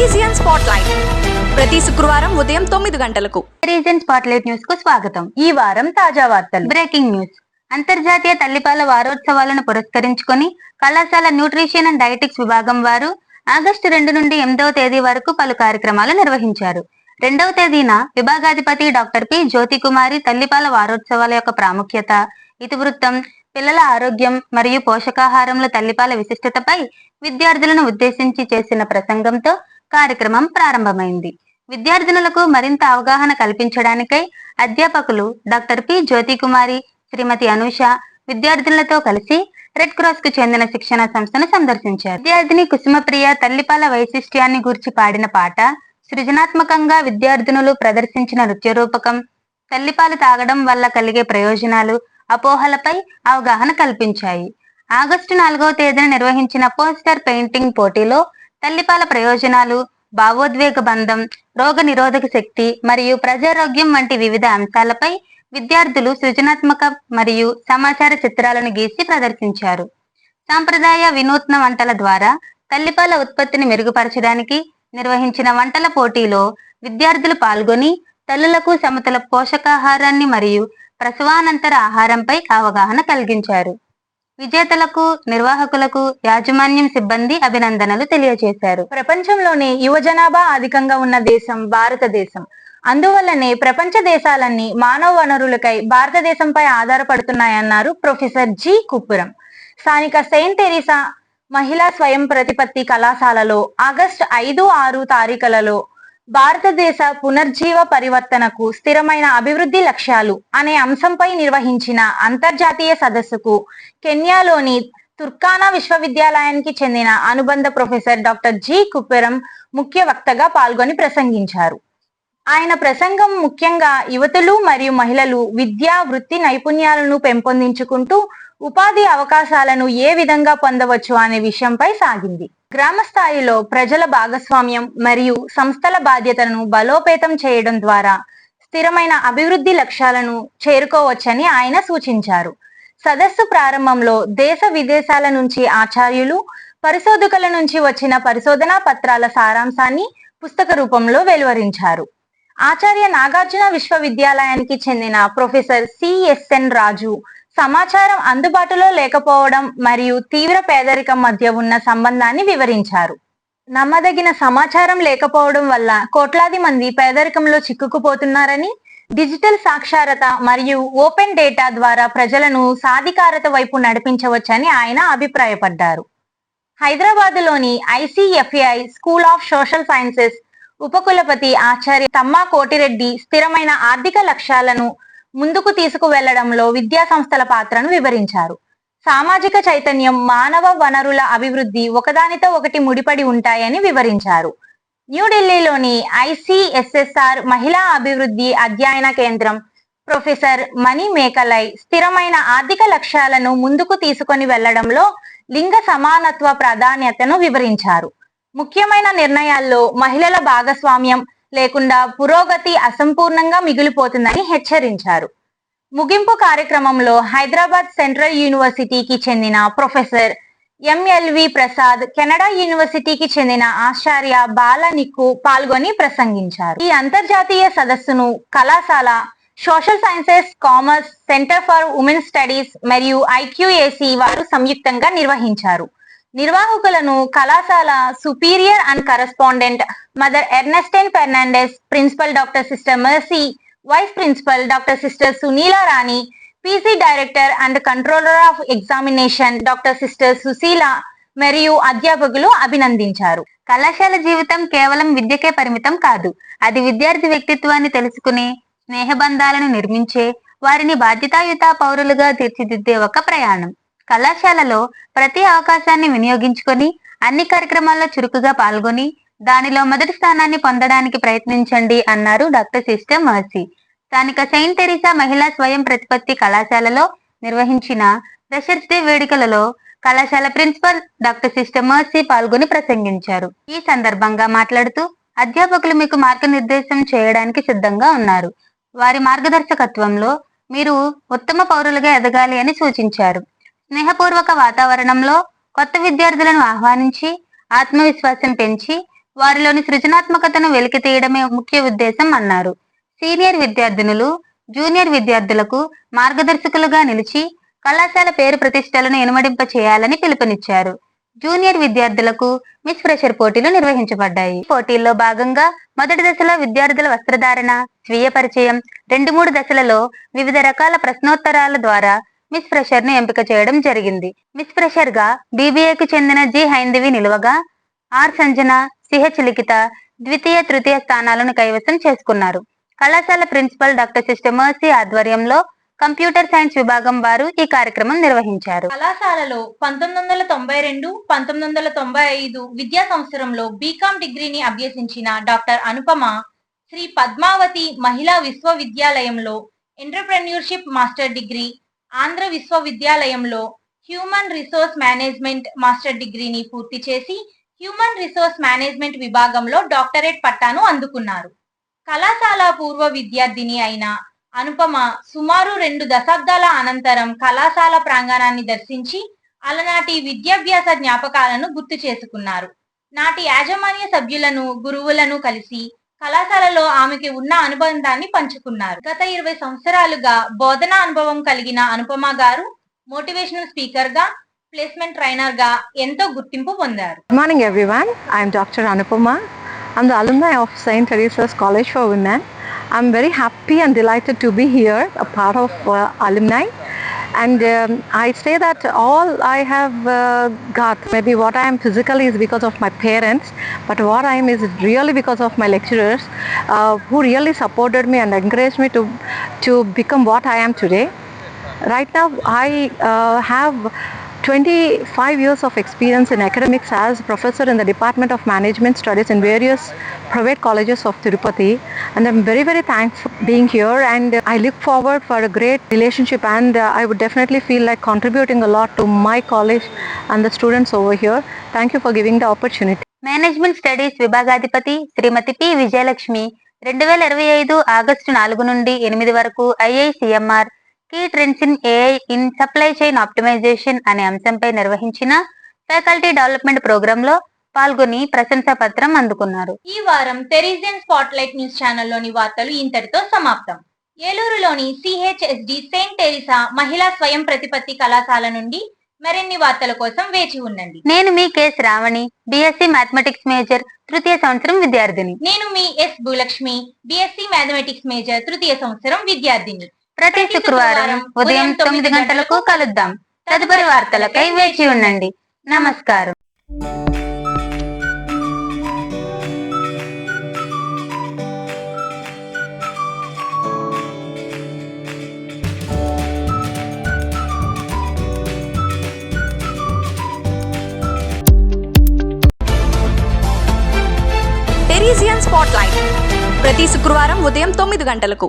Region spotlight ప్రతి శుక్రవారం ఉదయం 9 గంటలకు. రీజియన్ స్పాట్లైట్ న్యూస్ కు స్వాగతం. ఈ వారం తాజా వార్తలు. Breaking news. అంతర్జాతీయ తల్లిపాల వారోత్సవాలను పురస్కరించుకొని కళాశాల న్యూట్రిషన్ అండ్ డైటిక్స్ విభాగం వారు ఆగస్టు 2 నుండి 8వ తేదీ వరకు పలు కార్యక్రమాలు నిర్వహించారు. 2వ తేదీన విభాగాధిపతి డాక్టర్ పి జ్యోతికుమారి తల్లిపాల వారోత్సవాల యొక్క ప్రాముఖ్యత, ఇతివృత్తం, పిల్లల ఆరోగ్యం మరియు పోషకాహారంలో తల్లిపాల విశిష్టతపై విద్యార్థులను ఉద్దేశించి చేసిన ప్రసంగంతో కార్యక్రమం ప్రారంభమైంది. విద్యార్థినులకు మరింత అవగాహన కల్పించడానికై అధ్యాపకులు డాక్టర్ పి జ్యోతికుమారి, శ్రీమతి అనూష విద్యార్థులతో కలిసి రెడ్ క్రాస్ కు చెందిన శిక్షణ సంస్థను సందర్శించారు. విద్యార్థిని కుసుమప్రియ తల్లిపాల వైశిష్ట్యాన్ని గూర్చి పాడిన పాట, సృజనాత్మకంగా విద్యార్థినులు ప్రదర్శించిన నృత్య రూపకం, తల్లిపాలు తాగడం వల్ల కలిగే ప్రయోజనాలు, అపోహలపై అవగాహన కల్పించాయి. ఆగస్టు 4వ తేదీన నిర్వహించిన పోస్టర్ పెయింటింగ్ పోటీలో తల్లిపాల ప్రయోజనాలు, భావోద్వేగ బంధం, రోగ నిరోధక శక్తి మరియు ప్రజారోగ్యం వంటి వివిధ అంశాలపై విద్యార్థులు సృజనాత్మక మరియు సమాచార చిత్రాలను గీసి ప్రదర్శించారు. సాంప్రదాయ వినూత్న వంటల ద్వారా తల్లిపాల ఉత్పత్తిని మెరుగుపరచడానికి నిర్వహించిన వంటల పోటీలో విద్యార్థులు పాల్గొని తల్లులకు సమతుల పోషకాహారాన్ని మరియు ప్రసవానంతర ఆహారంపై అవగాహన కలిగించారు. విజేతలకు, నిర్వాహకులకు, యాజమాన్యం సిబ్బంది అభినందనలు తెలియజేశారు. ప్రపంచంలోనే యువ జనాభా అధికంగా ఉన్న దేశం భారతదేశం. అందువల్లనే ప్రపంచ దేశాలన్నీ మానవ వనరులకై భారతదేశంపై ఆధారపడుతున్నాయన్నారు ప్రొఫెసర్ జి కుప్పురం. స్థానిక సెయింట్ తెరీసా మహిళా స్వయం ప్రతిపత్తి కళాశాలలో ఆగస్టు 5, 6 తారీఖులలో భారతదేశ పునర్జీవ పరివర్తనకు స్థిరమైన అభివృద్ధి లక్ష్యాలు అనే అంశంపై నిర్వహించిన అంతర్జాతీయ సదస్సుకు కెన్యాలోని తుర్కానా విశ్వవిద్యాలయానికి చెందిన అనుబంధ ప్రొఫెసర్ డాక్టర్ జి కుప్పురం ముఖ్య వక్తగా పాల్గొని ప్రసంగించారు. ఆయన ప్రసంగం ముఖ్యంగా యువతులు మరియు మహిళలు విద్యా, వృత్తి నైపుణ్యాలను పెంపొందించుకుంటూ ఉపాధి అవకాశాలను ఏ విధంగా పొందవచ్చు అనే విషయంపై సాగింది. గ్రామ స్థాయిలో ప్రజల భాగస్వామ్యం మరియు సంస్థల బాధ్యతను బలోపేతం చేయడం ద్వారా స్థిరమైన అభివృద్ధి లక్ష్యాలను చేరుకోవచ్చని ఆయన సూచించారు. సదస్సు ప్రారంభంలో దేశ విదేశాల నుంచి ఆచార్యులు, పరిశోధకుల నుంచి వచ్చిన పరిశోధనా పత్రాల సారాంశాన్ని పుస్తక రూపంలో వెలువరించారు. ఆచార్య నాగార్జున విశ్వవిద్యాలయానికి చెందిన ప్రొఫెసర్ సిఎస్ఎన్ రాజు సమాచారం అందుబాటులో లేకపోవడం మరియు తీవ్ర పేదరికం మధ్య ఉన్న సంబంధాన్ని వివరించారు. నమ్మదగిన సమాచారం లేకపోవడం వల్ల కోట్లాది మంది పేదరికంలో చిక్కుకుపోతున్నారని, డిజిటల్ సాక్షరత మరియు ఓపెన్ డేటా ద్వారా ప్రజలను సాధికారత వైపు నడిపించవచ్చని ఆయన అభిప్రాయపడ్డారు. హైదరాబాదులోని ఐసిఎఫ్ఐ స్కూల్ ఆఫ్ సోషల్ సైన్సెస్ ఉపకులపతి ఆచార్య తమ్మా కోటిరెడ్డి స్థిరమైన ఆర్థిక లక్ష్యాలను ముందుకు తీసుకువెళ్లడంలో విద్యా సంస్థల పాత్రను వివరించారు. సామాజిక చైతన్యం, మానవ వనరుల అభివృద్ధి ఒకదానితో ఒకటి ముడిపడి ఉంటాయని వివరించారు. న్యూఢిల్లీలోని ఐసిఎస్ఎస్ఆర్ మహిళా అభివృద్ధి అధ్యయన కేంద్రం ప్రొఫెసర్ మణి మేకలై స్థిరమైన ఆర్థిక లక్ష్యాలను ముందుకు తీసుకొని వెళ్లడంలో లింగ సమానత్వ ప్రాధాన్యతను వివరించారు. ముఖ్యమైన నిర్ణయాల్లో మహిళల భాగస్వామ్యం లేకుండా పురోగతి అసంపూర్ణంగా మిగిలిపోతుందని హెచ్చరించారు. ముగింపు కార్యక్రమంలో హైదరాబాద్ సెంట్రల్ యూనివర్సిటీకి చెందిన ప్రొఫెసర్ ఎంఎల్వి ప్రసాద్, కెనడా యూనివర్సిటీకి చెందిన ఆచార్య బాలనిక్కు పాల్గొని ప్రసంగించారు. ఈ అంతర్జాతీయ సదస్సును కళాశాల social sciences, commerce, centre for women studies మరియు ఐక్యూఏసి వారు సంయుక్తంగా నిర్వహించారు. నిర్వాహకులను కళాశాల superior and correspondent mother Ernestine Fernandes, principal doctor sister Mercy, vice principal doctor sister Sunila Rani, PG director and controller of examination doctor sister Sushila మరియు అధ్యాపకులు అభినందించారు. కళాశాల జీవితం కేవలం విద్యకే పరిమితం కాదు. అది విద్యార్థి వ్యక్తిత్వాన్ని తెలుసుకునే, స్నేహబంధాలను నిర్మించే, వారిని బాధ్యతాయుత పౌరులుగా తీర్చిదిద్దే ఒక ప్రయాణం. కళాశాలలో ప్రతి అవకాశాన్ని వినియోగించుకొని అన్ని కార్యక్రమాల్లో చురుకుగా పాల్గొని దానిలో మొదటి స్థానాన్ని పొందడానికి ప్రయత్నించండి అన్నారు డాక్టర్ సిస్టర్ మర్సీ. స్థానిక సెయింట్ తెరీసా మహిళా స్వయం ప్రతిపత్తి కళాశాలలో నిర్వహించిన ఫ్రెషర్స్ డే వేడుకలలో కళాశాల ప్రిన్సిపల్ డాక్టర్ సిస్టర్ మర్సీ పాల్గొని ప్రసంగించారు. ఈ సందర్భంగా మాట్లాడుతూ అధ్యాపకులు మీకు మార్గనిర్దేశం చేయడానికి సిద్ధంగా ఉన్నారు. వారి మార్గదర్శకత్వంలో మీరు ఉత్తమ పౌరులుగా ఎదగాలి అని సూచించారు. స్నేహపూర్వక వాతావరణంలో కొత్త విద్యార్థులను ఆహ్వానించి ఆత్మవిశ్వాసం పెంచి వారిలోని సృజనాత్మకతను వెలికి తీయడమే ముఖ్య ఉద్దేశం అన్నారు. సీనియర్ విద్యార్థినులు జూనియర్ విద్యార్థులకు మార్గదర్శకులుగా నిలిచి కళాశాల పేరు ప్రతిష్టలను ఇనుమడింప చేయాలని పిలుపునిచ్చారు. జూనియర్ విద్యార్థులకు మిస్ ఫ్రెషర్ పోటీలు నిర్వహించబడ్డాయి. పోటీల్లో భాగంగా మొదటి దశలో విద్యార్థుల వస్త్రధారణ, స్వీయ పరిచయం, 2-3 దశలలో వివిధ రకాల ప్రశ్నోత్తరాల ద్వారా మిస్ ఫ్రెషర్ ను ఎంపిక చేయడం జరిగింది. మిస్ ఫ్రెషర్ గా BBAకు చెందిన జి హైందవి నిలువగా ఆర్ సంజన, సిహెచ్ లిఖిత ద్వితీయ, తృతీయ స్థానాలను కైవసం చేసుకున్నారు. కళాశాల ప్రిన్సిపల్ డాక్టర్ సిస్టర్ మర్సీ ఆధ్వర్యంలో కంప్యూటర్ సైన్స్ విభాగం వారు ఈ కార్యక్రమం నిర్వహించారు. కళాశాలలో 1992-1995 విద్యా సంవత్సరంలో బీకాం డిగ్రీని అభ్యసించిన డాక్టర్ అనుపమ శ్రీ పద్మావతి మహిళా విశ్వవిద్యాలయంలో ఎంటర్‌ప్రెన్యూర్‌షిప్ మాస్టర్ డిగ్రీ, ఆంధ్ర విశ్వవిద్యాలయంలో హ్యూమన్ రిసోర్స్ మేనేజ్మెంట్ మాస్టర్ డిగ్రీని పూర్తి చేసి హ్యూమన్ రిసోర్స్ మేనేజ్మెంట్ విభాగంలో డాక్టరేట్ పట్టాను అందుకున్నారు. కళాశాల పూర్వ విద్యార్థిని అయిన అనుపమ సుమారు 2 దశాబ్దాల అనంతరం కళాశాల ప్రాంగణాన్ని దర్శించి అలనాటి విద్యాభ్యాస జ్ఞాపకాలను గుర్తు చేసుకున్నారు. నాటి యాజమాన్య సభ్యులను, గురువులను కలిసి కళాశాలలో ఆమెకి ఉన్న అనుబంధాన్ని పంచుకున్నారు. గత 20 సంవత్సరాలుగా బోధనా అనుభవం కలిగిన అనుపమ గారు మోటివేషనల్ స్పీకర్ గా, ప్లేస్మెంట్ ట్రైనర్ గా ఎంతో గుర్తింపు పొందారు. Good morning everyone. I am Dr. Anupama. I am the alumni of St. Teresa's College for Women. I am very happy and delighted to be here, a part of alumni. And I say that all I have got, maybe what I am physically is because of my parents, but what I am is really because of my lecturers who really supported me and encouraged me to become what I am today. Right now I have 25 years of experience in academics as professor in the Department of Management Studies in various private colleges of Tirupati, and I'm very thankful being here, and I look forward for a great relationship, and I would definitely feel like contributing a lot to my college and the students over here. Thank you for giving the opportunity. Management studies విభాగాధిపతి Shrimati P Vijayalakshmi 2025 August 4 నుండి 8 వరకు IICMR key trends in AI in supply chain optimisation అనే అంశంపై నిర్వహించిన faculty development programme లో పాల్గొని ప్రశంసా పత్రం అందుకున్నారు. ఈ వారం టెరిజియన్ స్పాట్లైట్ న్యూస్ ఛానల్లోని వార్తలు ఇంతటితో సమాప్తం. ఏలూరులోని CHSD సెయింట్ టెరిసా మహిళా స్వయం ప్రతిపత్తి కళాశాల నుండి మరిన్ని వార్తల కోసం వేచి ఉండండి. నేను మీ K Shravani, BSc mathematics major, తృతీయ సంవత్సరం విద్యార్థిని. నేను మీ S Bhulakshmi, BSc mathematics major, తృతీయ సంవత్సరం విద్యార్థిని. ప్రతి శుక్రవారం ఉదయం 9 గంటలకు కలుద్దాం. తదుపరి వార్తలకై వేచి ఉండండి. నమస్కారం. టెరిజియన్ స్పాట్లైట్ ప్రతి శుక్రవారం ఉదయం 9 గంటలకు.